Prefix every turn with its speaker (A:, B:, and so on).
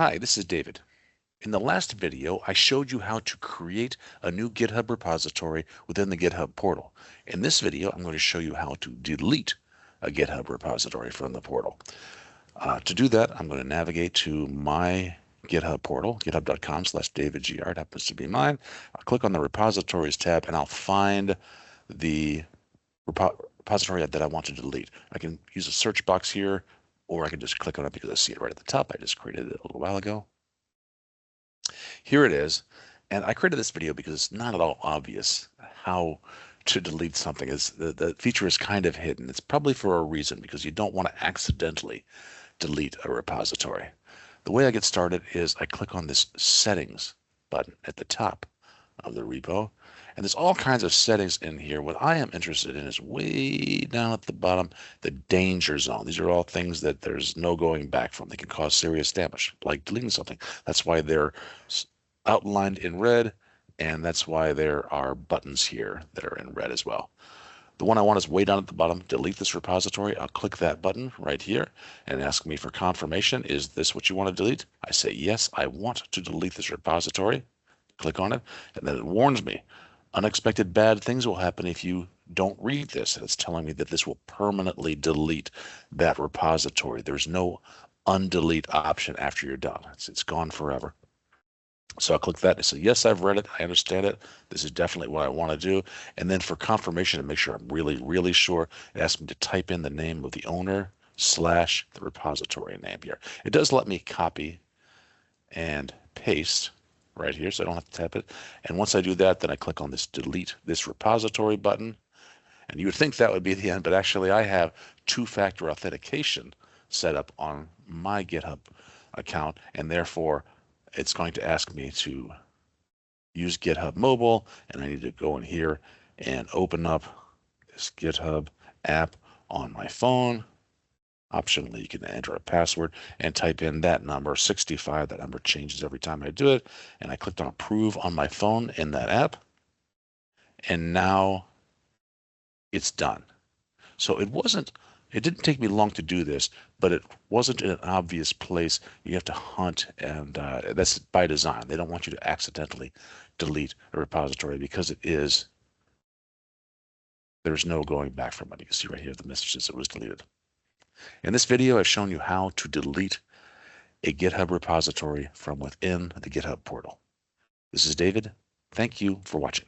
A: Hi, this is David. In the last video, I showed you how to create a new GitHub repository within the GitHub portal. In this video, I'm going to show you how to delete a GitHub repository from the portal. To do that, I'm going to navigate to my GitHub portal, github.com/davidgr. It happens to be mine. I'll click on the repositories tab and I'll find the repository that I want to delete. I can use a search box here, or I can just click on it because I see it right at the top. I just created it a little while ago. Here it is. And I created this video because it's not at all obvious how to delete something. The feature is kind of hidden. It's probably for a reason, because you don't want to accidentally delete a repository. The way I get started is I click on this settings button at the top of the repo. And there's all kinds of settings in here. What I am interested in is way down at the bottom, the danger zone. These are all things that there's no going back from. They can cause serious damage, like deleting something. That's why they're outlined in red, and that's why there are buttons here that are in red as well. The one I want is way down at the bottom, delete this repository. I'll click that button right here and ask me for confirmation. Is this what you want to delete? I say, yes, I want to delete this repository. Click on it, and then it warns me. Unexpected bad things will happen if you don't read this. And it's telling me that this will permanently delete that repository. There's no undelete option after you're done. It's gone forever. So I'll click that and say, yes, I've read it. I understand it. This is definitely what I want to do. And then for confirmation, to make sure I'm really, really sure, it asks me to type in the name of the owner / the repository name here. It does let me copy and paste right here, so I don't have to type it. And once I do that, then I click on this delete this repository button. And you would think that would be the end, but actually I have two-factor authentication set up on my GitHub account, and therefore it's going to ask me to use GitHub Mobile, and I need to go in here and open up this GitHub app on my phone. Optionally, you can enter a password and type in that number, 65. That number changes every time I do it. And I clicked on approve on my phone in that app. And now it's done. So it didn't take me long to do this, but it wasn't in an obvious place. You have to hunt, and that's by design. They don't want you to accidentally delete a repository because there's no going back from it. You can see right here the message says it was deleted. In this video, I've shown you how to delete a GitHub repository from within the GitHub portal. This is David. Thank you for watching.